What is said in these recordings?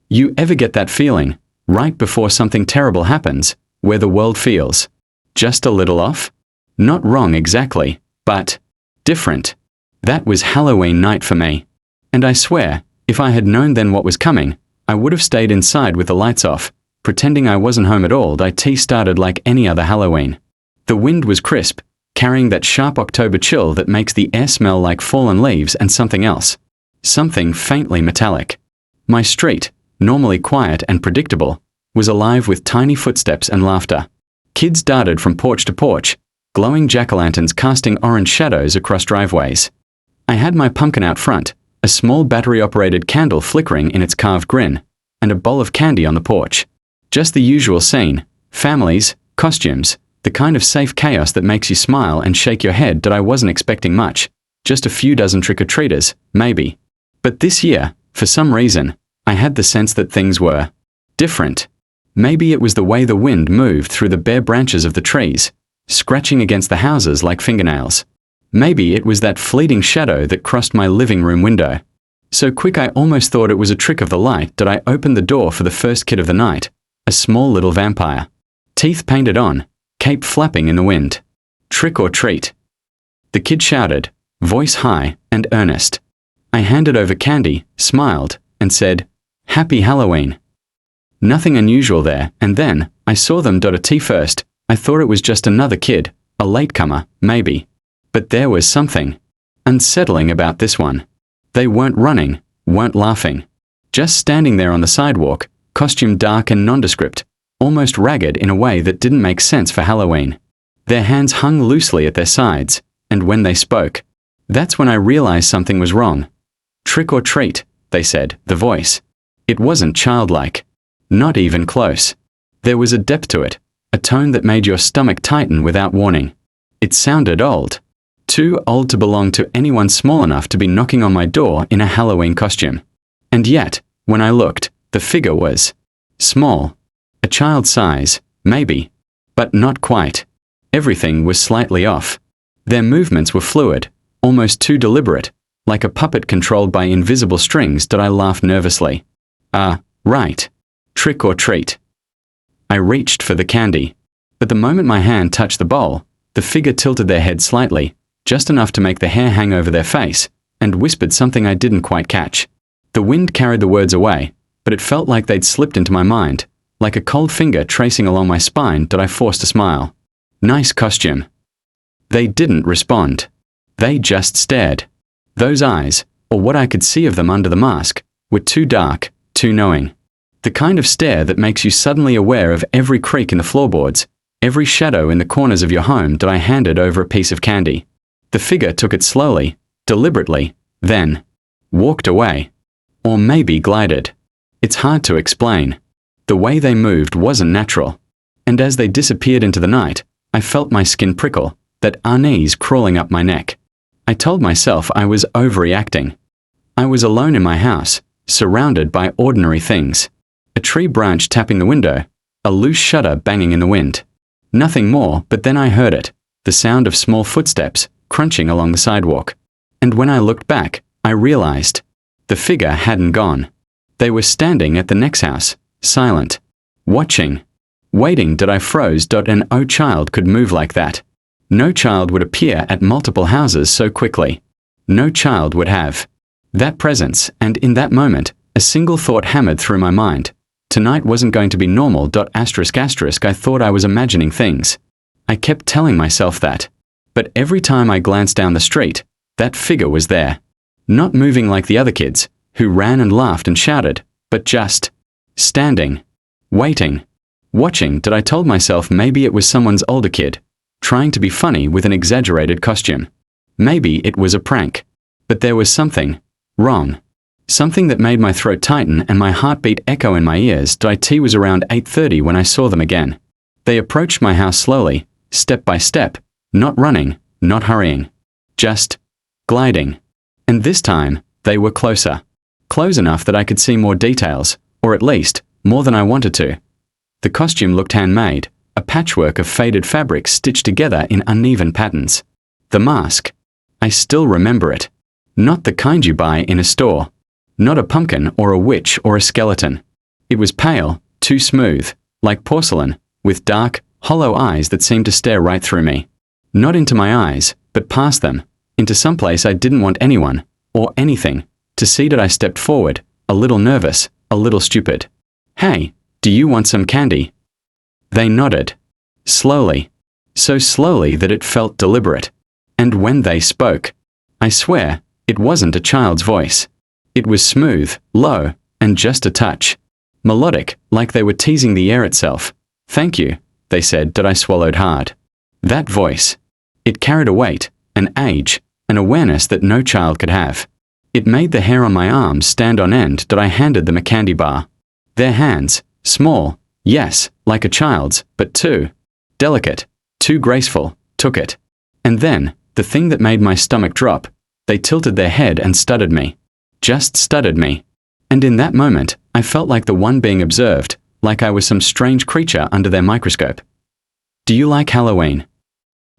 You ever get that feeling, right before something terrible happens, where the world feels just a little off? Not wrong exactly, but different. That was Halloween night for me. And I swear, if I had known then what was coming, I would have stayed inside with the lights off, pretending I wasn't home at all. It started like any other Halloween. The wind was crisp, carrying that sharp October chill that makes the air smell like fallen leaves and something else. Something faintly metallic. My street, normally quiet and predictable, was alive with tiny footsteps and laughter. Kids darted from porch to porch, glowing jack-o'-lanterns casting orange shadows across driveways. I had my pumpkin out front, a small battery-operated candle flickering in its carved grin, and a bowl of candy on the porch. Just the usual scene: families, costumes, the kind of safe chaos that makes you smile and shake your head. I wasn't expecting much, just a few dozen trick-or-treaters, maybe. But this year, for some reason, I had the sense that things were different. Maybe it was the way the wind moved through the bare branches of the trees, scratching against the houses like fingernails. Maybe it was that fleeting shadow that crossed my living room window. So quick I almost thought it was a trick of the light. I opened the door for the first kid of the night, a small little vampire. Teeth painted on, cape flapping in the wind. Trick or treat. The kid shouted, voice high and earnest. I handed over candy, smiled, and said, Happy Halloween. Nothing unusual there, and then, I saw them. At first, I thought it was just another kid, a latecomer, maybe. But there was something unsettling about this one. They weren't running, weren't laughing. Just standing there on the sidewalk, costume dark and nondescript, almost ragged in a way that didn't make sense for Halloween. Their hands hung loosely at their sides, and when they spoke, that's when I realized something was wrong. Trick or treat, they said, the voice. It wasn't childlike. Not even close. There was a depth to it, a tone that made your stomach tighten without warning. It sounded old. Too old to belong to anyone small enough to be knocking on my door in a Halloween costume. And yet, when I looked, the figure was small. A child's size, maybe. But not quite. Everything was slightly off. Their movements were fluid, almost too deliberate, like a puppet controlled by invisible strings. I laughed nervously. Right. Trick or treat. I reached for the candy. But the moment my hand touched the bowl, the figure tilted their head slightly, just enough to make the hair hang over their face, and whispered something I didn't quite catch. The wind carried the words away, but it felt like they'd slipped into my mind, like a cold finger tracing along my spine. I forced a smile. Nice costume. They didn't respond. They just stared. Those eyes, or what I could see of them under the mask, were too dark, too knowing. The kind of stare that makes you suddenly aware of every creak in the floorboards, every shadow in the corners of your home. I handed over a piece of candy. The figure took it slowly, deliberately, then walked away. Or maybe glided. It's hard to explain. The way they moved wasn't natural. And as they disappeared into the night, I felt my skin prickle, that unease crawling up my neck. I told myself I was overreacting. I was alone in my house, surrounded by ordinary things. A tree branch tapping the window, a loose shutter banging in the wind. Nothing more, but then I heard it, the sound of small footsteps crunching along the sidewalk. And when I looked back, I realized the figure hadn't gone. They were standing at the next house, silent, watching, waiting. I froze. And no child could move like that. No child would appear at multiple houses so quickly. No child would have that presence, and in that moment, a single thought hammered through my mind. Tonight wasn't going to be normal. I thought I was imagining things. I kept telling myself that. But every time I glanced down the street, that figure was there. Not moving like the other kids, who ran and laughed and shouted, but just standing, waiting, watching. I told myself maybe it was someone's older kid, trying to be funny with an exaggerated costume. Maybe it was a prank. But there was something wrong. Something that made my throat tighten and my heartbeat echo in my ears. It was around 8:30 when I saw them again. They approached my house slowly, step by step, not running, not hurrying, just gliding. And this time, they were closer. Close enough that I could see more details, or at least, more than I wanted to. The costume looked handmade, a patchwork of faded fabrics stitched together in uneven patterns. The mask. I still remember it. Not the kind you buy in a store. Not a pumpkin or a witch or a skeleton. It was pale, too smooth, like porcelain, with dark, hollow eyes that seemed to stare right through me. Not into my eyes, but past them, into some place I didn't want anyone, or anything, to see. That I stepped forward, a little nervous, a little stupid. "Hey, do you want some candy?" They nodded. Slowly. So slowly that it felt deliberate. And when they spoke, I swear, it wasn't a child's voice. It was smooth, low, and just a touch melodic, like they were teasing the air itself. "Thank you," they said. That I swallowed hard. That voice. It carried a weight, an age, an awareness that no child could have. It made the hair on my arms stand on end. That I handed them a candy bar. Their hands, small, yes, like a child's, but too delicate, too graceful, took it. And then, the thing that made my stomach drop, they tilted their head and studied me. Just studied me. And in that moment, I felt like the one being observed, like I was some strange creature under their microscope. "Do you like Halloween?"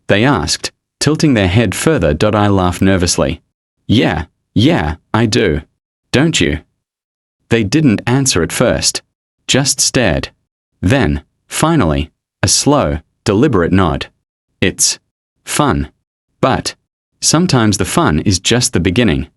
they asked, tilting their head further. I laughed nervously. Yeah, I do. Don't you?" They didn't answer at first. Just stared. Then, finally, a slow, deliberate nod. "It's fun. But sometimes the fun is just the beginning."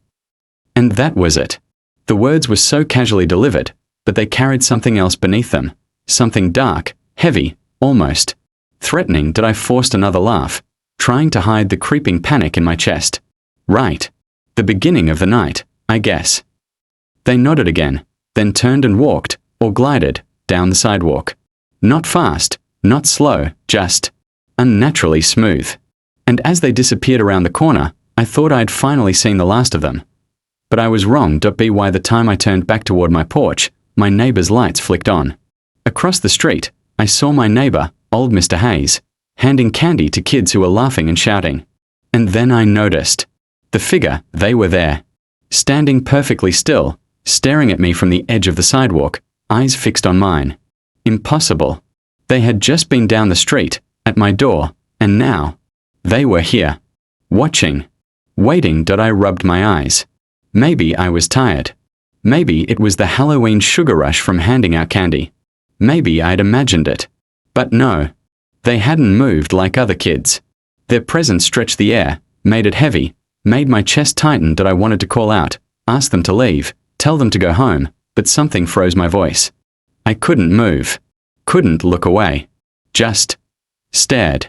And that was it. The words were so casually delivered, but they carried something else beneath them. Something dark, heavy, almost threatening. That I forced another laugh, trying to hide the creeping panic in my chest. "Right. The beginning of the night, I guess." They nodded again, then turned and walked, or glided, down the sidewalk. Not fast, not slow, just unnaturally smooth. And as they disappeared around the corner, I thought I'd finally seen the last of them. But I was wrong. By the time I turned back toward my porch, my neighbor's lights flicked on. Across the street, I saw my neighbor, old Mr. Hayes, handing candy to kids who were laughing and shouting. And then I noticed. The figure, they were there. Standing perfectly still, staring at me from the edge of the sidewalk, eyes fixed on mine. Impossible. They had just been down the street, at my door, and now, they were here. Watching. Waiting. I rubbed my eyes. Maybe I was tired. Maybe it was the Halloween sugar rush from handing out candy. Maybe I'd imagined it. But no. They hadn't moved like other kids. Their presence stretched the air, made it heavy, made my chest tighten. I wanted to call out, ask them to leave, tell them to go home, but something froze my voice. I couldn't move. Couldn't look away. Just stared.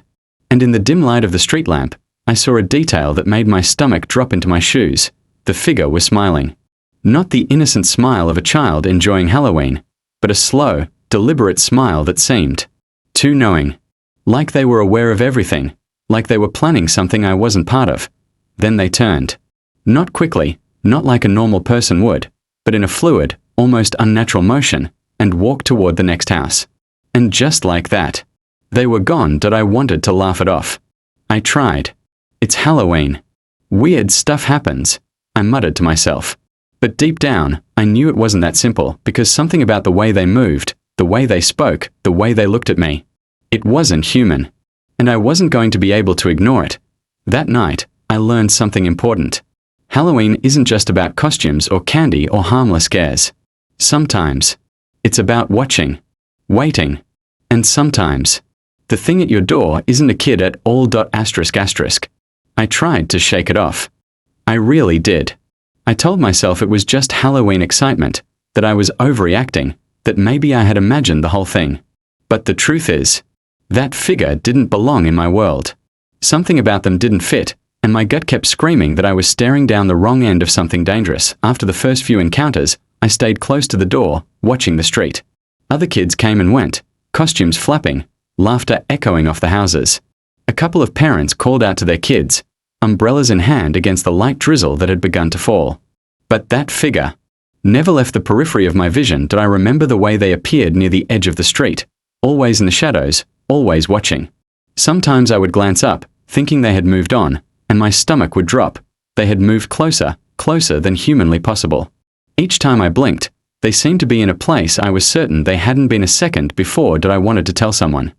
And in the dim light of the street lamp, I saw a detail that made my stomach drop into my shoes. The figure was smiling. Not the innocent smile of a child enjoying Halloween, but a slow, deliberate smile that seemed too knowing. Like they were aware of everything, like they were planning something I wasn't part of. Then they turned. Not quickly, not like a normal person would, but in a fluid, almost unnatural motion, and walked toward the next house. And just like that, they were gone. I wanted to laugh it off. I tried. It's Halloween. Weird stuff happens, I muttered to myself. But deep down, I knew it wasn't that simple, because something about the way they moved, the way they spoke, the way they looked at me, it wasn't human. And I wasn't going to be able to ignore it. That night, I learned something important. Halloween isn't just about costumes or candy or harmless scares. Sometimes, it's about watching, waiting, and sometimes, the thing at your door isn't a kid at all. ***. I tried to shake it off. I really did. I told myself it was just Halloween excitement, that I was overreacting, that maybe I had imagined the whole thing. But the truth is, that figure didn't belong in my world. Something about them didn't fit, and my gut kept screaming that I was staring down the wrong end of something dangerous. After the first few encounters, I stayed close to the door, watching the street. Other kids came and went, costumes flapping, laughter echoing off the houses. A couple of parents called out to their kids, umbrellas in hand against the light drizzle that had begun to fall. But that figure never left the periphery of my vision. I remember the way they appeared near the edge of the street, always in the shadows, always watching. Sometimes I would glance up, thinking they had moved on, and my stomach would drop. They had moved closer, closer than humanly possible. Each time I blinked, they seemed to be in a place I was certain they hadn't been a second before. I wanted to tell someone.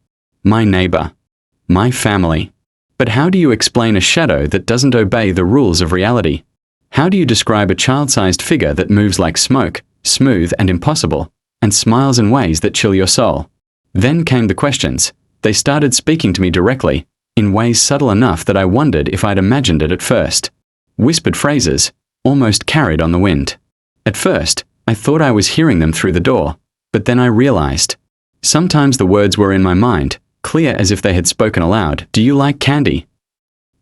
My neighbor. My family. But how do you explain a shadow that doesn't obey the rules of reality? How do you describe a child-sized figure that moves like smoke, smooth and impossible, and smiles in ways that chill your soul. Then came the questions. They started speaking to me directly, in ways subtle enough that I wondered if I'd imagined it at first. Whispered phrases, almost carried on the wind. At first, I thought I was hearing them through the door, but then I realized. Sometimes the words were in my mind, clear as if they had spoken aloud. Do you like candy?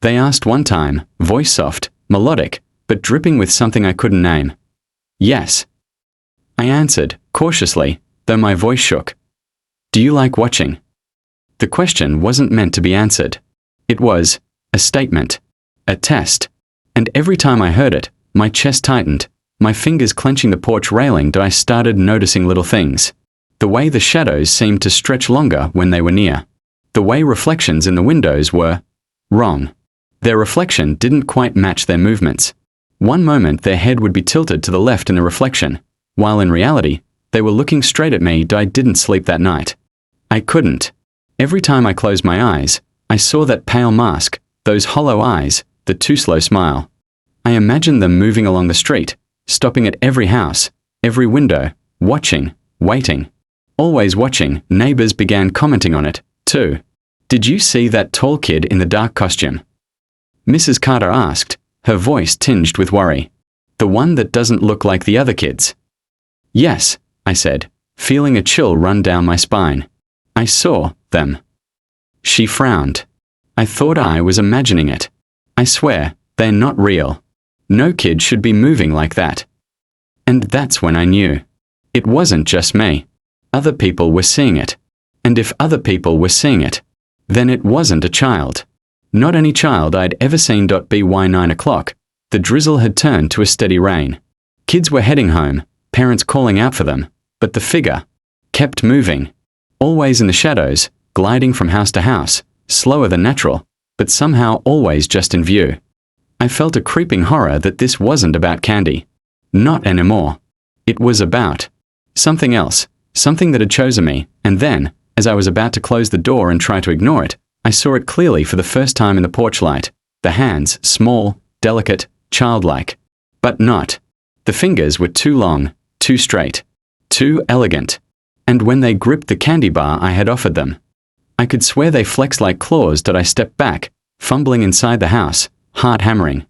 They asked one time, voice soft, melodic, but dripping with something I couldn't name. Yes. I answered, cautiously, though my voice shook. Do you like watching? The question wasn't meant to be answered. It was a statement, a test. And every time I heard it, my chest tightened, my fingers clenching the porch railing, that I started noticing little things. The way the shadows seemed to stretch longer when they were near. The way reflections in the windows were wrong. Their reflection didn't quite match their movements. One moment their head would be tilted to the left in the reflection, while in reality, they were looking straight at me. I didn't sleep that night. I couldn't. Every time I closed my eyes, I saw that pale mask, those hollow eyes, the too slow smile. I imagined them moving along the street, stopping at every house, every window, watching, waiting. Always watching. Neighbors began commenting on it, too. Did you see that tall kid in the dark costume? Mrs. Carter asked, her voice tinged with worry. The one that doesn't look like the other kids? Yes, I said, feeling a chill run down my spine. I saw them. She frowned. I thought I was imagining it. I swear, they're not real. No kid should be moving like that. And that's when I knew. It wasn't just me. Other people were seeing it. And if other people were seeing it, then it wasn't a child. Not any child I'd ever seen. By 9 o'clock, the drizzle had turned to a steady rain. Kids were heading home, parents calling out for them, but the figure kept moving. Always in the shadows, gliding from house to house, slower than natural, but somehow always just in view. I felt a creeping horror that this wasn't about candy. Not anymore. It was about something else, something that had chosen me, and then, as I was about to close the door and try to ignore it, I saw it clearly for the first time in the porch light. The hands, small, delicate, childlike. But not. The fingers were too long, too straight, too elegant. And when they gripped the candy bar I had offered them, I could swear they flexed like claws. I stepped back, fumbling inside the house, heart hammering.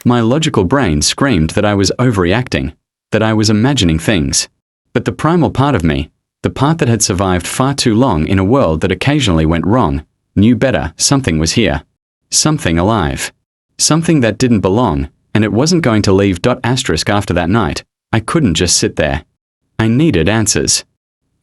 My logical brain screamed that I was overreacting, that I was imagining things. But the primal part of me, the part that had survived far too long in a world that occasionally went wrong, knew better. Something was here. Something alive. Something that didn't belong, and it wasn't going to leave. After that night, I couldn't just sit there. I needed answers.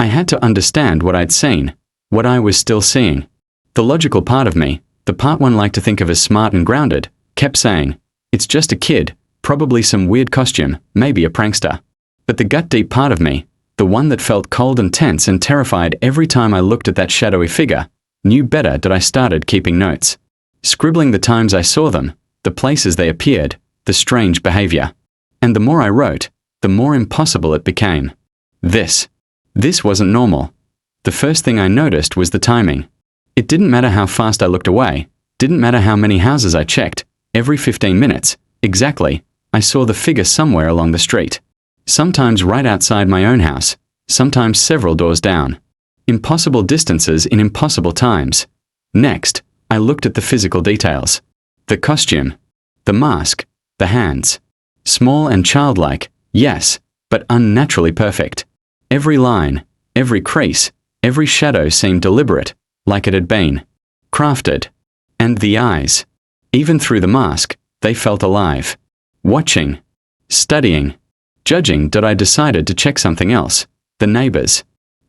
I had to understand what I'd seen, what I was still seeing. The logical part of me, the part one liked to think of as smart and grounded, kept saying, it's just a kid, probably some weird costume, maybe a prankster. But the gut-deep part of me, the one that felt cold and tense and terrified every time I looked at that shadowy figure, knew better. I started keeping notes. Scribbling the times I saw them, the places they appeared, the strange behavior. And the more I wrote, the more impossible it became. This wasn't normal. The first thing I noticed was the timing. It didn't matter how fast I looked away, didn't matter how many houses I checked, every 15 minutes, exactly, I saw the figure somewhere along the street. Sometimes right outside my own house, sometimes several doors down. Impossible distances in impossible times. Next, I looked at the physical details. The costume, the mask, the hands. Small and childlike, yes, but unnaturally perfect. Every line, every crease, every shadow seemed deliberate, like it had been crafted. And the eyes. Even through the mask, they felt alive. Watching. Studying. Judging. I decided to check something else. The neighbors.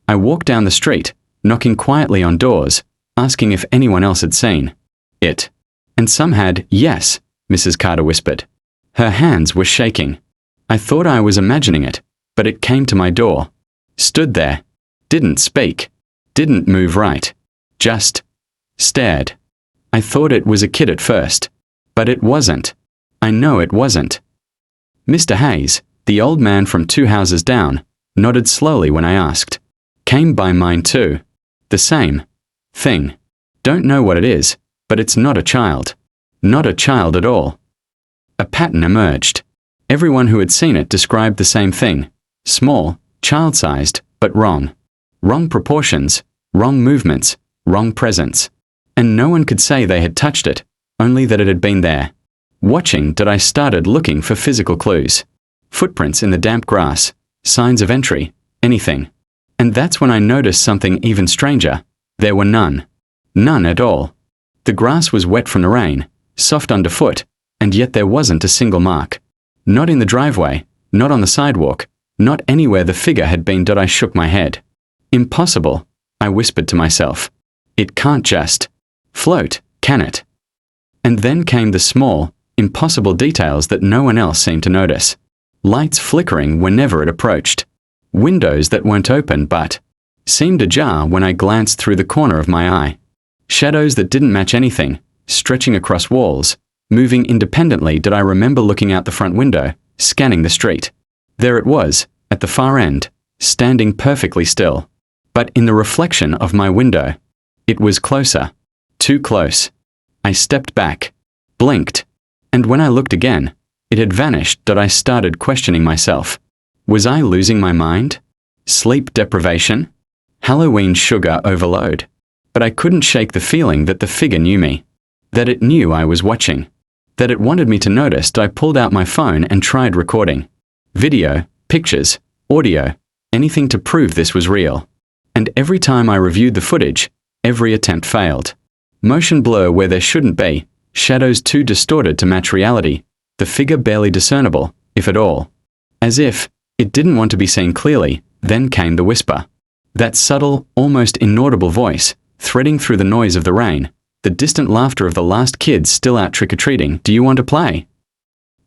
I walked down the street, knocking quietly on doors, asking if anyone else had seen it. And some had. Yes, Mrs. Carter whispered. Her hands were shaking. I thought I was imagining it, but it came to my door. Stood there. Didn't speak. Didn't move right. Just stared. I thought it was a kid at first. But it wasn't. I know it wasn't. Mr. Hayes, the old man from 2 houses down, nodded slowly when I asked. Came by mine too. The same thing. Don't know what it is, but it's not a child. Not a child at all. A pattern emerged. Everyone who had seen it described the same thing. Small, child-sized, but wrong. Wrong proportions, wrong movements, wrong presence. And no one could say they had touched it, only that it had been there. Watching that I started looking for physical clues. Footprints in the damp grass, signs of entry, anything. And that's when I noticed something even stranger. There were none. None at all. The grass was wet from the rain, soft underfoot, and yet there wasn't a single mark. Not in the driveway, not on the sidewalk, not anywhere the figure had been. I shook my head. Impossible, I whispered to myself. It can't just float, can it? And then came the small, impossible details that no one else seemed to notice. Lights flickering whenever it approached. Windows that weren't open but seemed ajar when I glanced through the corner of my eye. Shadows that didn't match anything, stretching across walls, moving independently. I remember looking out the front window, scanning the street. There it was, at the far end, standing perfectly still. But in the reflection of my window, it was closer. Too close. I stepped back, blinked, and when I looked again, it had vanished. I started questioning myself. Was I losing my mind? Sleep deprivation? Halloween sugar overload? But I couldn't shake the feeling that the figure knew me. That it knew I was watching. That it wanted me to notice. I pulled out my phone and tried recording. Video, pictures, audio, anything to prove this was real. And every time I reviewed the footage, every attempt failed. Motion blur where there shouldn't be, shadows too distorted to match reality, the figure barely discernible, if at all. As if it didn't want to be seen clearly. Then came the whisper. That subtle, almost inaudible voice, threading through the noise of the rain, the distant laughter of the last kids still out trick-or-treating. Do you want to play?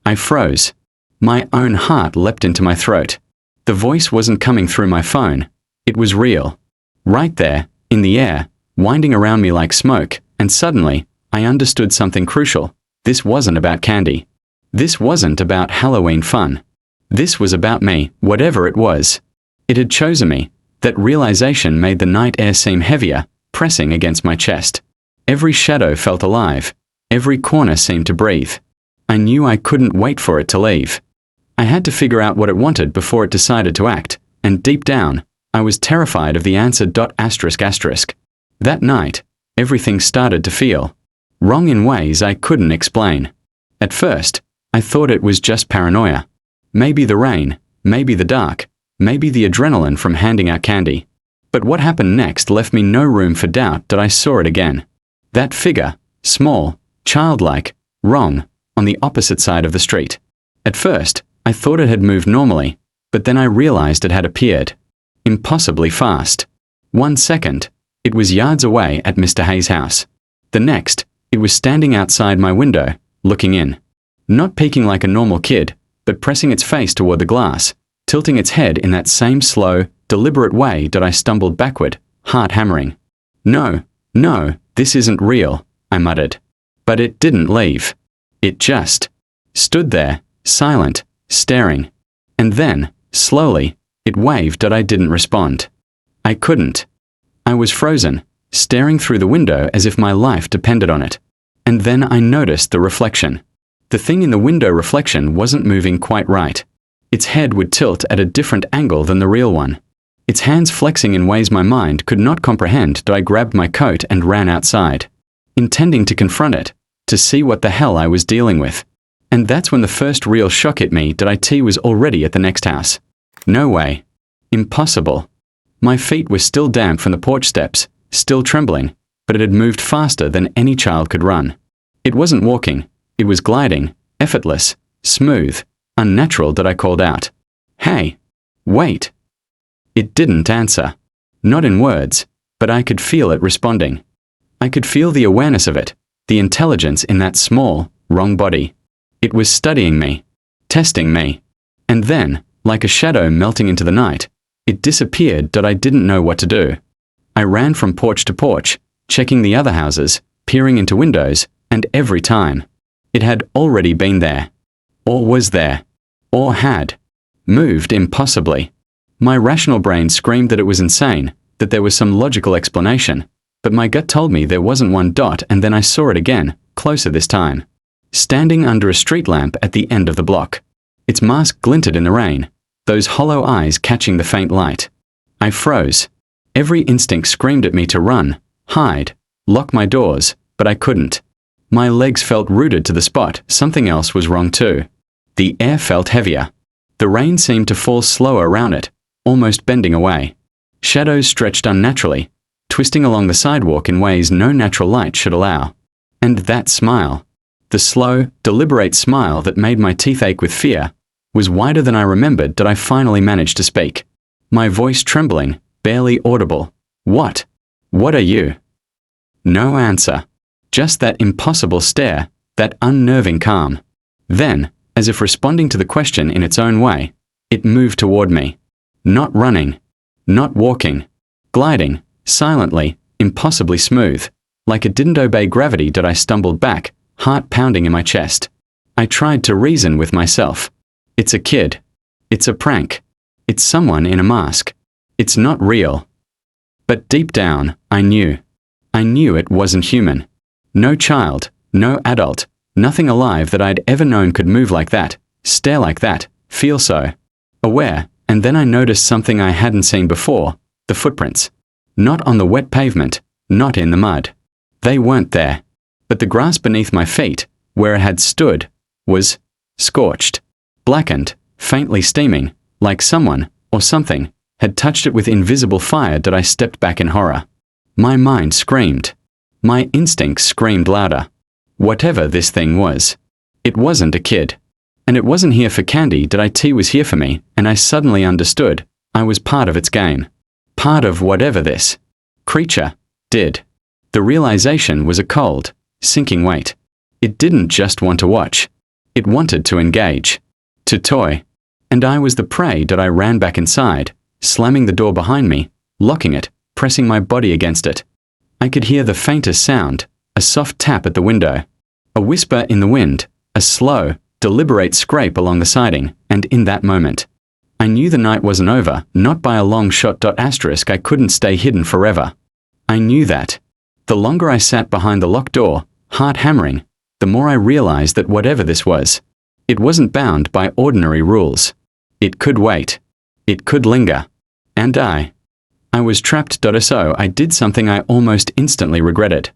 I froze. My own heart leapt into my throat. The voice wasn't coming through my phone. It was real. Right there, in the air, winding around me like smoke, and suddenly, I understood something crucial. This wasn't about candy. This wasn't about Halloween fun. This was about me, whatever it was. It had chosen me. That realization made the night air seem heavier, pressing against my chest. Every shadow felt alive. Every corner seemed to breathe. I knew I couldn't wait for it to leave. I had to figure out what it wanted before it decided to act, and deep down, I was terrified of the answer. That night, everything started to feel wrong in ways I couldn't explain. At first, I thought it was just paranoia. Maybe the rain, maybe the dark, maybe the adrenaline from handing out candy. But what happened next left me no room for doubt. I saw it again. That figure, small, childlike, wrong, on the opposite side of the street. At first, I thought it had moved normally, but then I realized it had appeared. Impossibly fast. 1 second, it was yards away at Mr. Hayes' house. The next, it was standing outside my window, looking in. Not peeking like a normal kid, but pressing its face toward the glass, tilting its head in that same slow, deliberate way. I stumbled backward, heart hammering. No, this isn't real, I muttered. But it didn't leave. It just stood there, silent, staring. And then, slowly, it waved. I didn't respond. I couldn't. I was frozen, staring through the window as if my life depended on it. And then I noticed the reflection. The thing in the window reflection wasn't moving quite right. Its head would tilt at a different angle than the real one. Its hands flexing in ways my mind could not comprehend. I grabbed my coat and ran outside, intending to confront it, to see what the hell I was dealing with. And that's when the first real shock hit me. It was already at the next house. No way. Impossible. My feet were still damp from the porch steps, still trembling, but it had moved faster than any child could run. It wasn't walking. It was gliding, effortless, smooth, unnatural. I called out, "Hey, wait." It didn't answer. Not in words, but I could feel it responding. I could feel the awareness of it, the intelligence in that small, wrong body. It was studying me, testing me. And then, like a shadow melting into the night, it disappeared. I didn't know what to do. I ran from porch to porch, checking the other houses, peering into windows, and every time, it had already been there. Or was there. Or had moved impossibly. My rational brain screamed that it was insane, that there was some logical explanation, but my gut told me there wasn't one. And then I saw it again, closer this time. Standing under a street lamp at the end of the block. Its mask glinted in the rain, those hollow eyes catching the faint light. I froze. Every instinct screamed at me to run, hide, lock my doors, but I couldn't. My legs felt rooted to the spot. Something else was wrong too. The air felt heavier. The rain seemed to fall slower around it, almost bending away. Shadows stretched unnaturally, twisting along the sidewalk in ways no natural light should allow. And that smile, the slow, deliberate smile that made my teeth ache with fear, was wider than I remembered. Did I finally manage to speak? My voice trembling, barely audible. What? What are you? No answer. Just that impossible stare, that unnerving calm. Then, as if responding to the question in its own way, it moved toward me. Not running. Not walking. Gliding, silently, impossibly smooth. Like it didn't obey gravity. I stumbled back, heart pounding in my chest. I tried to reason with myself. It's a kid. It's a prank. It's someone in a mask. It's not real. But deep down, I knew. I knew it wasn't human. No child, no adult, nothing alive that I'd ever known could move like that, stare like that, feel so. Aware, and then I noticed something I hadn't seen before, the footprints. Not on the wet pavement, not in the mud. They weren't there. But the grass beneath my feet, where it had stood, was scorched, blackened, faintly steaming, like someone, or something, had touched it with invisible fire. I stepped back in horror. My mind screamed. My instincts screamed louder. Whatever this thing was, it wasn't a kid. And it wasn't here for candy. It was here for me, and I suddenly understood. I was part of its game. Part of whatever this creature did. The realization was a cold, sinking weight. It didn't just want to watch. It wanted to engage. To toy. And I was the prey. I ran back inside, slamming the door behind me, locking it, pressing my body against it. I could hear the faintest sound, a soft tap at the window, a whisper in the wind, a slow, deliberate scrape along the siding, and in that moment, I knew the night wasn't over, not by a long shot. I couldn't stay hidden forever. I knew that. The longer I sat behind the locked door, heart hammering, the more I realized that whatever this was, it wasn't bound by ordinary rules. It could wait. It could linger. And I was trapped. So I did something I almost instantly regretted.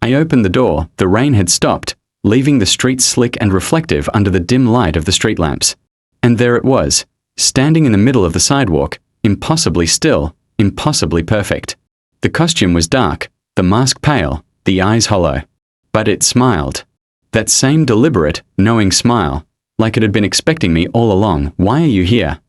I opened the door. The rain had stopped, leaving the street slick and reflective under the dim light of the street lamps. And there it was, standing in the middle of the sidewalk, impossibly still, impossibly perfect. The costume was dark, the mask pale, the eyes hollow. But it smiled. That same deliberate, knowing smile, like it had been expecting me all along. Why are you here?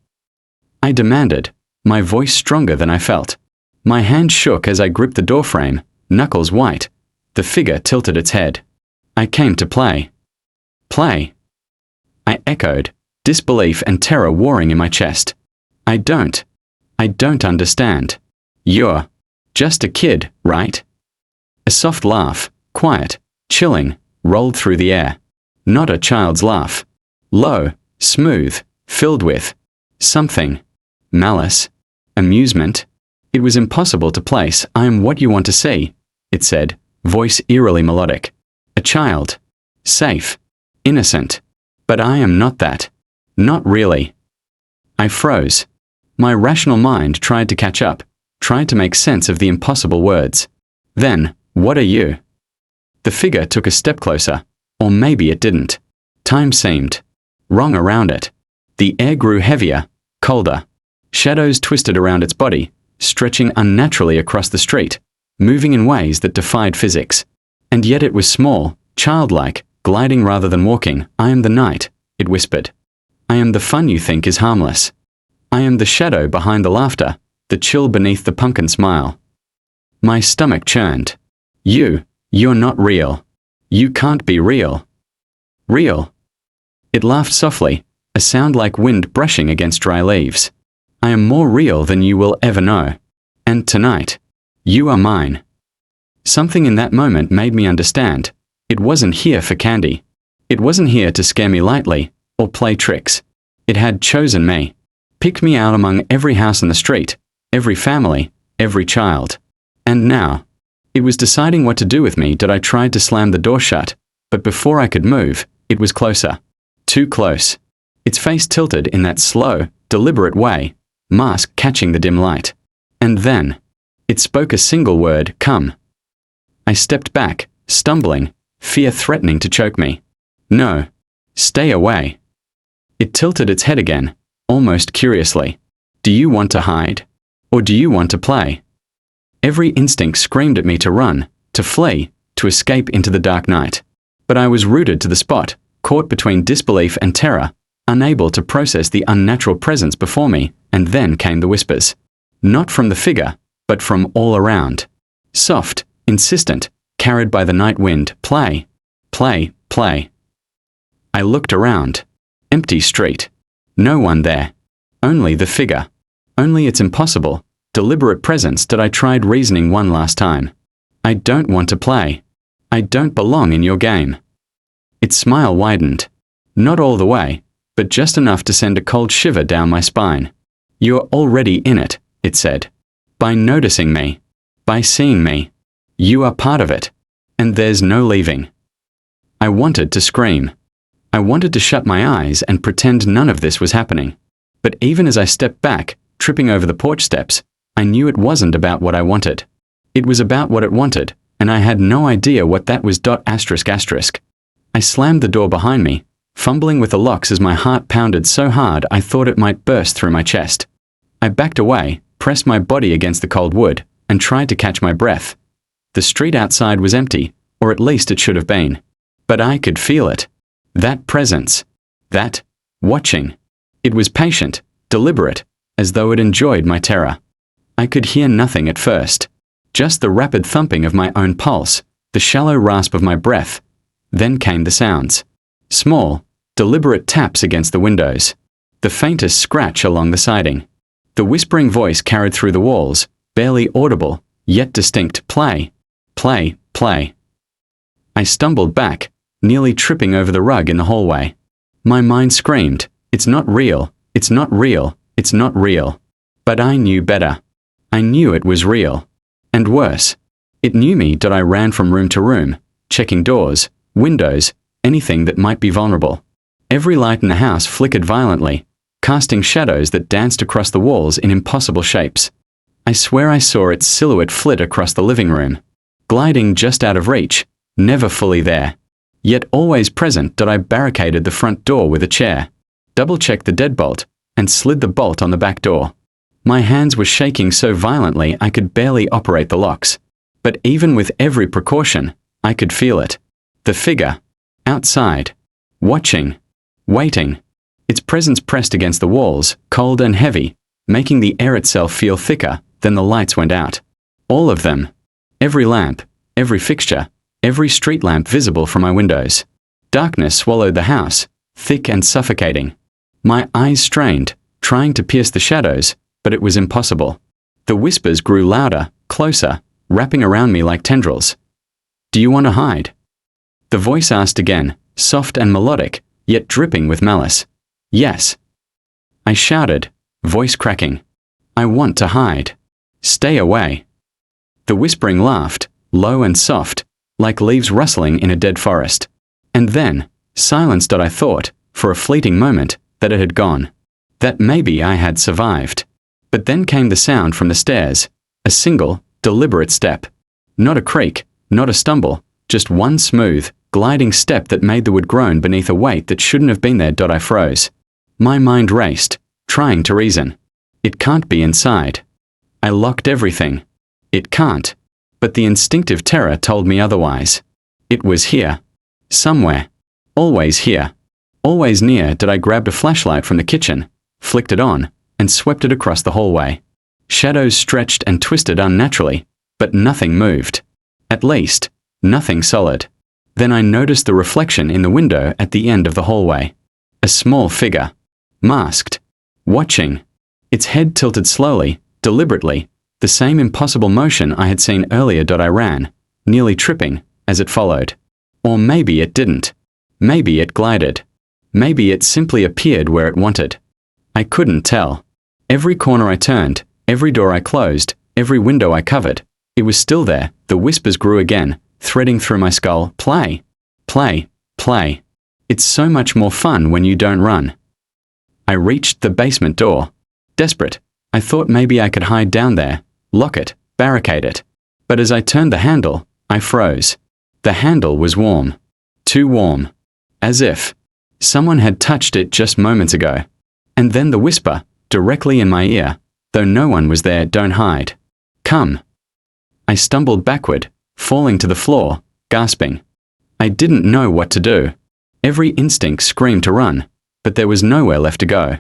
I demanded, my voice stronger than I felt. My hand shook as I gripped the doorframe, knuckles white. The figure tilted its head. I came to play. Play? I echoed, disbelief and terror warring in my chest. I don't understand. You're just a kid, right? A soft laugh, quiet, chilling, rolled through the air. Not a child's laugh. Low, smooth, filled with something. Malice. Amusement. It was impossible to place. I am what you want to see, it said, voice eerily melodic. A child. Safe. Innocent. But I am not that. Not really. I froze. My rational mind tried to catch up, tried to make sense of the impossible words. Then, what are you? The figure took a step closer, or maybe it didn't. Time seemed wrong around it. The air grew heavier, colder. Shadows twisted around its body, stretching unnaturally across the street, moving in ways that defied physics. And yet it was small, childlike, gliding rather than walking. I am the night, it whispered. I am the fun you think is harmless. I am the shadow behind the laughter, the chill beneath the pumpkin smile. My stomach churned. You're not real. You can't be real. Real. It laughed softly, a sound like wind brushing against dry leaves. I am more real than you will ever know. And tonight, you are mine. Something in that moment made me understand. It wasn't here for candy. It wasn't here to scare me lightly, or play tricks. It had chosen me. Picked me out among every house in the street, every family, every child. And now, it was deciding what to do with me. I tried to slam the door shut, but before I could move, it was closer. Too close. Its face tilted in that slow, deliberate way, mask catching the dim light. And then, it spoke a single word, come. I stepped back, stumbling, fear threatening to choke me. No. Stay away. It tilted its head again, almost curiously. Do you want to hide? Or do you want to play? Every instinct screamed at me to run, to flee, to escape into the dark night. But I was rooted to the spot, caught between disbelief and terror, unable to process the unnatural presence before me, and then came the whispers. Not from the figure, but from all around. Soft, insistent, carried by the night wind, play, play, play. I looked around. Empty street. No one there. Only the figure. Only its impossible, deliberate presence that I tried reasoning one last time. I don't want to play. I don't belong in your game. Its smile widened. Not all the way, but just enough to send a cold shiver down my spine. You're already in it, it said. By noticing me. By seeing me. You are part of it. And there's no leaving. I wanted to scream. I wanted to shut my eyes and pretend none of this was happening. But even as I stepped back, tripping over the porch steps, I knew it wasn't about what I wanted. It was about what it wanted, and I had no idea what that was. I slammed the door behind me, fumbling with the locks as my heart pounded so hard I thought it might burst through my chest. I backed away, pressed my body against the cold wood, and tried to catch my breath. The street outside was empty, or at least it should have been. But I could feel it. That presence. That watching. It was patient, deliberate, as though it enjoyed my terror. I could hear nothing at first. Just the rapid thumping of my own pulse, the shallow rasp of my breath. Then came the sounds. Small, deliberate taps against the windows. The faintest scratch along the siding. The whispering voice carried through the walls, barely audible, yet distinct. Play, play, play. I stumbled back, nearly tripping over the rug in the hallway. My mind screamed, it's not real, it's not real, it's not real. But I knew better. I knew it was real. And worse. It knew me that I ran from room to room, checking doors, windows, anything that might be vulnerable. Every light in the house flickered violently, casting shadows that danced across the walls in impossible shapes. I swear I saw its silhouette flit across the living room, gliding just out of reach, never fully there. Yet always present that I barricaded the front door with a chair, double-checked the deadbolt, and slid the bolt on the back door. My hands were shaking so violently I could barely operate the locks. But even with every precaution, I could feel it. The figure. Outside. Watching. Waiting. Its presence pressed against the walls, cold and heavy, making the air itself feel thicker. Then the lights went out. All of them. Every lamp, every fixture, every street lamp visible from my windows. Darkness swallowed the house, thick and suffocating. My eyes strained, trying to pierce the shadows, but it was impossible. The whispers grew louder, closer, wrapping around me like tendrils. Do you want to hide? The voice asked again, soft and melodic, yet dripping with malice. Yes. I shouted, voice cracking. I want to hide. Stay away. The whispering laughed, low and soft, like leaves rustling in a dead forest. And then, silenced that I thought, for a fleeting moment, that it had gone. That maybe I had survived. But then came the sound from the stairs, a single, deliberate step. Not a creak, not a stumble, just one smooth, gliding step that made the wood groan beneath a weight that shouldn't have been there. I froze. My mind raced, trying to reason. It can't be inside. I locked everything. It can't. But the instinctive terror told me otherwise. It was here. Somewhere. Always here. Always near. I grabbed a flashlight from the kitchen, flicked it on, and swept it across the hallway. Shadows stretched and twisted unnaturally, but nothing moved. At least, nothing solid. Then I noticed the reflection in the window at the end of the hallway. A small figure. Masked. Watching. Its head tilted slowly, deliberately, the same impossible motion I had seen earlier. I ran, nearly tripping, as it followed. Or maybe it didn't. Maybe it glided. Maybe it simply appeared where it wanted. I couldn't tell. Every corner I turned, every door I closed, every window I covered, it was still there. The whispers grew again, threading through my skull. Play. Play. Play. It's so much more fun when you don't run. I reached the basement door. Desperate. I thought maybe I could hide down there, lock it, barricade it. But as I turned the handle, I froze. The handle was warm. Too warm. As if someone had touched it just moments ago. And then the whisper, directly in my ear, though no one was there, "Don't hide. Come." I stumbled backward, falling to the floor, gasping. I didn't know what to do. Every instinct screamed to run, but there was nowhere left to go.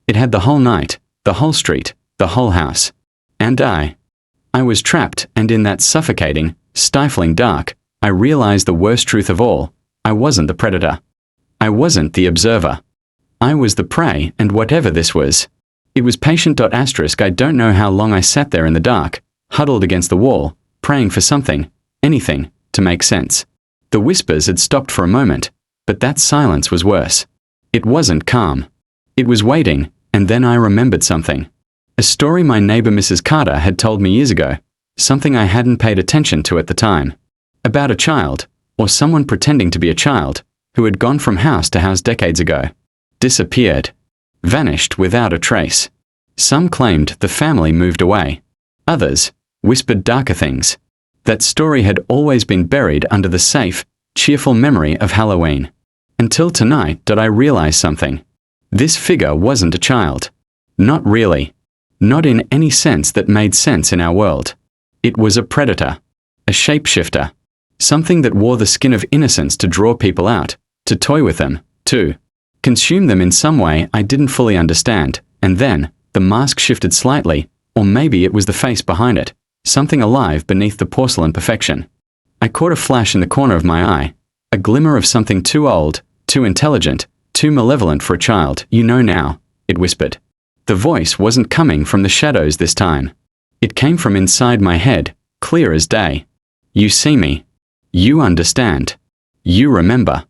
It had the whole night, the whole street, the whole house. And I was trapped, and in that suffocating, stifling dark, I realized the worst truth of all. I wasn't the predator. I wasn't the observer. I was the prey, and whatever this was, it was patient. I don't know how long I sat there in the dark, huddled against the wall, praying for something, anything, to make sense. The whispers had stopped for a moment, but that silence was worse. It wasn't calm. It was waiting, and then I remembered something. A story my neighbor Mrs. Carter had told me years ago, something I hadn't paid attention to at the time. About a child, or someone pretending to be a child, who had gone from house to house decades ago. Disappeared. Vanished without a trace. Some claimed the family moved away. Others whispered darker things. That story had always been buried under the safe, cheerful memory of Halloween. Until tonight did I realize something. This figure wasn't a child. Not really. Not in any sense that made sense in our world. It was a predator. A shapeshifter. Something that wore the skin of innocence to draw people out, to toy with them, to consume them in some way I didn't fully understand, and then, the mask shifted slightly, or maybe it was the face behind it, something alive beneath the porcelain perfection. I caught a flash in the corner of my eye, a glimmer of something too old, too intelligent, too malevolent for a child. "You know now," it whispered. The voice wasn't coming from the shadows this time. It came from inside my head, clear as day. "You see me. You understand. You remember.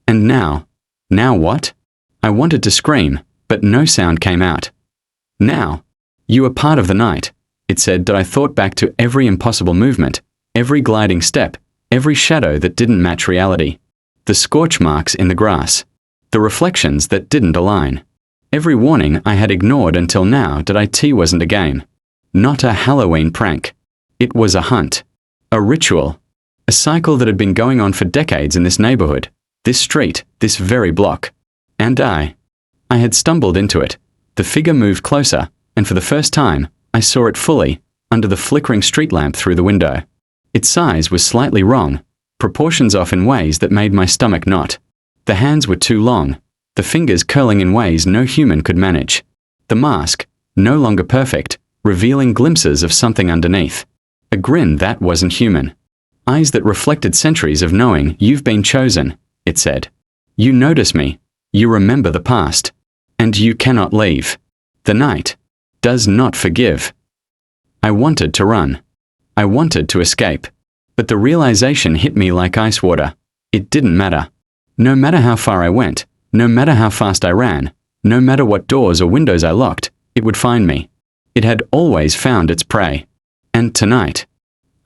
And now what?" I wanted to scream, but no sound came out. "Now. You are part of the night," it said. That I thought back to every impossible movement, every gliding step, every shadow that didn't match reality. The scorch marks in the grass. The reflections that didn't align. Every warning I had ignored until now. It wasn't a game. Not a Halloween prank. It was a hunt. A ritual. A cycle that had been going on for decades in this neighborhood, this street, this very block. And I had stumbled into it. The figure moved closer, and for the first time, I saw it fully, under the flickering street lamp through the window. Its size was slightly wrong, proportions off in ways that made my stomach knot. The hands were too long, the fingers curling in ways no human could manage. The mask, no longer perfect, revealing glimpses of something underneath. A grin that wasn't human. Eyes that reflected centuries of knowing. "You've been chosen," it said. "You notice me. You remember the past. And you cannot leave. The night does not forgive." I wanted to run. I wanted to escape. But the realization hit me like ice water. It didn't matter. No matter how far I went, no matter how fast I ran, no matter what doors or windows I locked, it would find me. It had always found its prey. And tonight,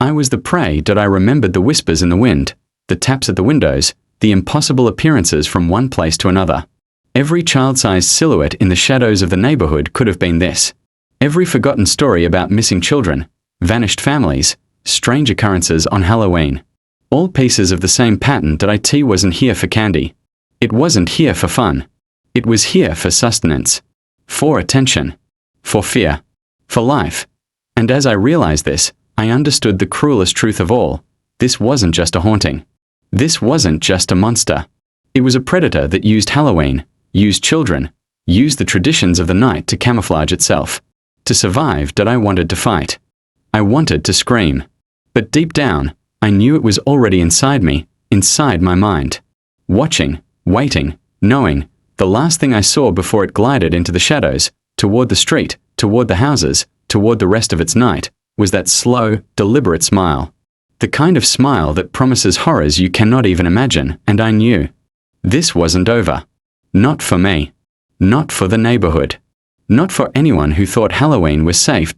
I was the prey. I remembered the whispers in the wind, the taps at the windows, the impossible appearances from one place to another. Every child-sized silhouette in the shadows of the neighborhood could have been this. Every forgotten story about missing children, vanished families, strange occurrences on Halloween. All pieces of the same pattern. It wasn't here for candy. It wasn't here for fun. It was here for sustenance. For attention. For fear. For life. And as I realized this, I understood the cruelest truth of all. This wasn't just a haunting. This wasn't just a monster. It was a predator that used Halloween, used children, used the traditions of the night to camouflage itself. To survive, I wanted to fight. I wanted to scream. But deep down, I knew it was already inside me, inside my mind. Watching, waiting, knowing, the last thing I saw before it glided into the shadows, toward the street, toward the houses, toward the rest of its night, was that slow, deliberate smile. The kind of smile that promises horrors you cannot even imagine, and I knew. This wasn't over. Not for me. Not for the neighborhood. Not for anyone who thought Halloween was safe.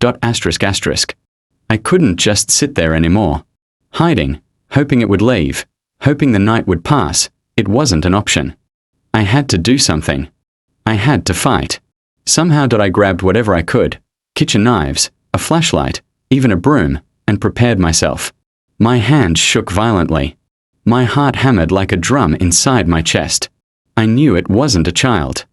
I couldn't just sit there anymore. Hiding, hoping it would leave, hoping the night would pass. It wasn't an option. I had to do something. I had to fight. Somehow I grabbed whatever I could, kitchen knives, a flashlight, even a broom, and prepared myself. My hands shook violently. My heart hammered like a drum inside my chest. I knew it wasn't a child.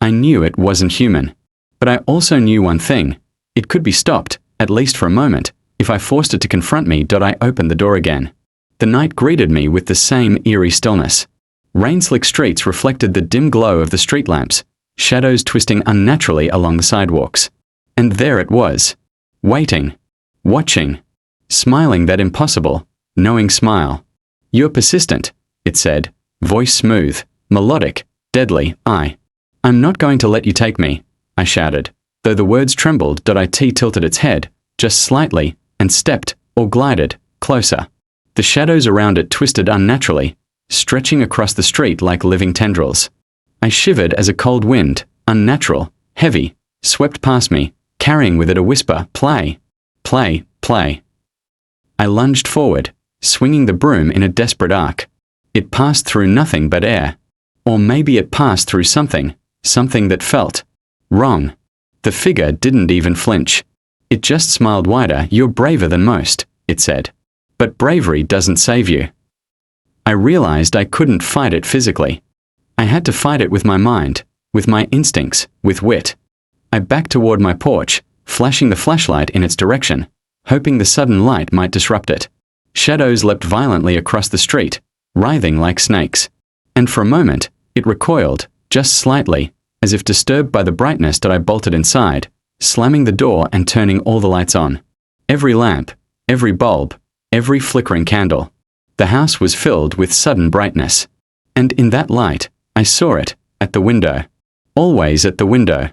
I knew it wasn't human. But I also knew one thing. It could be stopped, at least for a moment, if I forced it to confront me. I opened the door again. The night greeted me with the same eerie stillness. Rain-slick streets reflected the dim glow of the street lamps, shadows twisting unnaturally along the sidewalks. And there it was, waiting, watching, smiling that impossible, knowing smile. "You're persistent," it said, voice smooth, melodic, deadly. I'm not going to let you take me," I shouted. Though the words trembled, it tilted its head, just slightly, and stepped, or glided, closer. The shadows around it twisted unnaturally, stretching across the street like living tendrils. I shivered as a cold wind, unnatural, heavy, swept past me, carrying with it a whisper, "Play, play, play." I lunged forward, swinging the broom in a desperate arc. It passed through nothing but air. Or maybe it passed through something that felt wrong. The figure didn't even flinch. It just smiled wider. "You're braver than most," it said. "But bravery doesn't save you." I realized I couldn't fight it physically. I had to fight it with my mind, with my instincts, with wit. I backed toward my porch, flashing the flashlight in its direction, hoping the sudden light might disrupt it. Shadows leapt violently across the street, writhing like snakes. And for a moment, it recoiled, just slightly, as if disturbed by the brightness. I bolted inside, slamming the door and turning all the lights on. Every lamp, every bulb, every flickering candle. The house was filled with sudden brightness. And in that light, I saw it, at the window. Always at the window.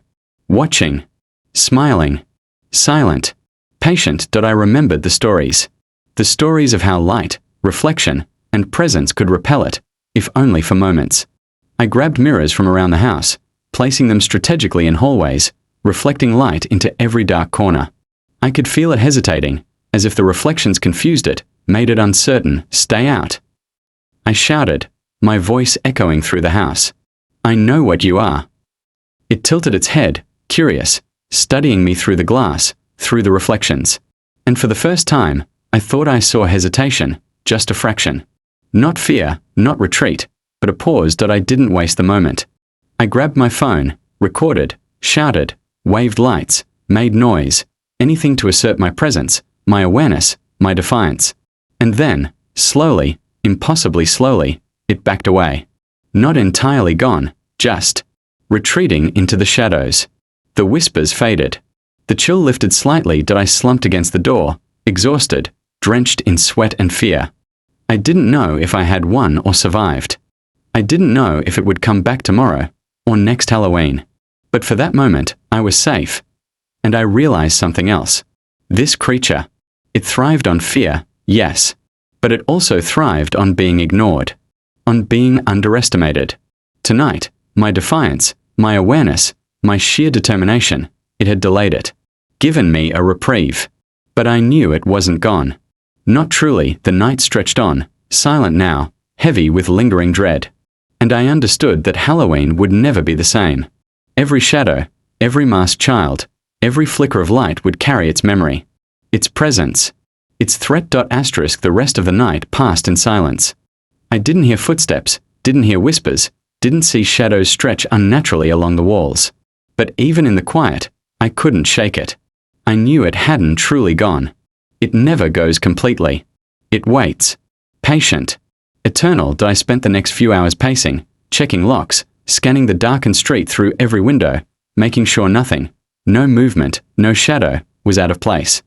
Watching. Smiling. Silent. Patient. I remembered the stories. The stories of how light, reflection, and presence could repel it, if only for moments. I grabbed mirrors from around the house, placing them strategically in hallways, reflecting light into every dark corner. I could feel it hesitating, as if the reflections confused it, made it uncertain. "Stay out." I shouted, my voice echoing through the house. "I know what you are." It tilted its head, curious, studying me through the glass, through the reflections. And for the first time, I thought I saw hesitation, just a fraction. Not fear, not retreat, but a pause. I didn't waste the moment. I grabbed my phone, recorded, shouted, waved lights, made noise, anything to assert my presence, my awareness, my defiance. And then, slowly, impossibly slowly, it backed away. Not entirely gone, just retreating into the shadows. The whispers faded. The chill lifted slightly. I slumped against the door, exhausted, drenched in sweat and fear. I didn't know if I had won or survived. I didn't know if it would come back tomorrow, or next Halloween. But for that moment, I was safe. And I realized something else. This creature, it thrived on fear, yes. But it also thrived on being ignored. On being underestimated. Tonight, my defiance, my awareness, my sheer determination, it had delayed it. Given me a reprieve. But I knew it wasn't gone. Not truly. The night stretched on, silent now, heavy with lingering dread. And I understood that Halloween would never be the same. Every shadow, every masked child, every flicker of light would carry its memory. Its presence. Its threat. The rest of the night passed in silence. I didn't hear footsteps, didn't hear whispers, didn't see shadows stretch unnaturally along the walls. But even in the quiet, I couldn't shake it. I knew it hadn't truly gone. It never goes completely. It waits. Patient. Eternal. I spent the next few hours pacing, checking locks, scanning the darkened street through every window, making sure nothing, no movement, no shadow, was out of place.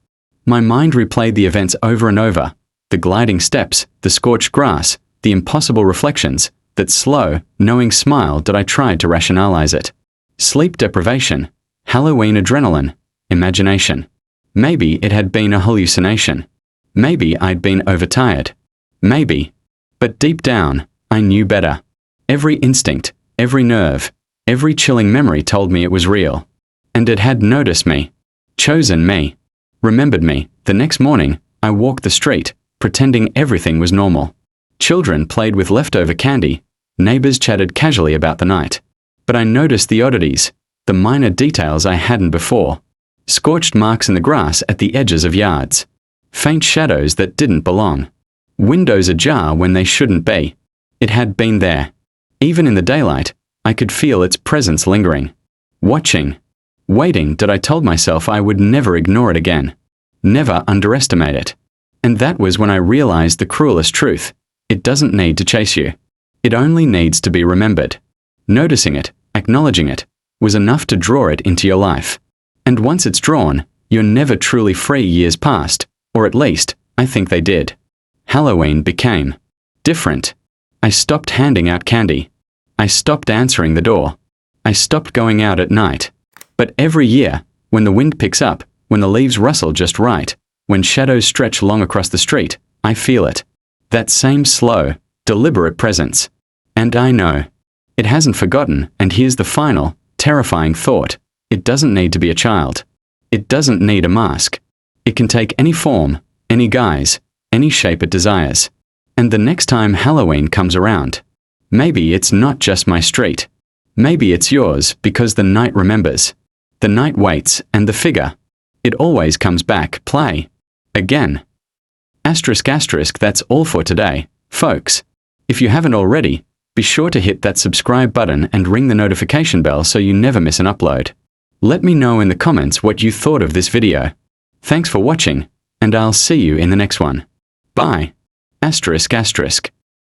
My mind replayed the events over and over, the gliding steps, the scorched grass, the impossible reflections, that slow, knowing smile. I tried to rationalize it. Sleep deprivation, Halloween adrenaline, imagination. Maybe it had been a hallucination. Maybe I'd been overtired. Maybe. But deep down, I knew better. Every instinct, every nerve, every chilling memory told me it was real. And it had noticed me. Chosen me. Remembered me. The next morning, I walked the street, pretending everything was normal. Children played with leftover candy. Neighbors chatted casually about the night. But I noticed the oddities, the minor details I hadn't before. Scorched marks in the grass at the edges of yards. Faint shadows that didn't belong. Windows ajar when they shouldn't be. It had been there. Even in the daylight, I could feel its presence lingering. Watching. Waiting that I told myself I would never ignore it again. Never underestimate it. And that was when I realized the cruelest truth. It doesn't need to chase you. It only needs to be remembered. Noticing it, acknowledging it, was enough to draw it into your life. And once it's drawn, you're never truly free. Years passed, or at least, I think they did. Halloween became different. I stopped handing out candy. I stopped answering the door. I stopped going out at night. But every year, when the wind picks up, when the leaves rustle just right, when shadows stretch long across the street, I feel it. That same slow, deliberate presence. And I know. It hasn't forgotten, and here's the final, terrifying thought. It doesn't need to be a child. It doesn't need a mask. It can take any form, any guise, any shape it desires. And the next time Halloween comes around, maybe it's not just my street. Maybe it's yours, because the night remembers. The night waits, and the figure. It always comes back. Play. Again. Asterisk asterisk, that's all for today, folks. If you haven't already, be sure to hit that subscribe button and ring the notification bell so you never miss an upload. Let me know in the comments what you thought of this video. Thanks for watching, and I'll see you in the next one. Bye. Asterisk asterisk.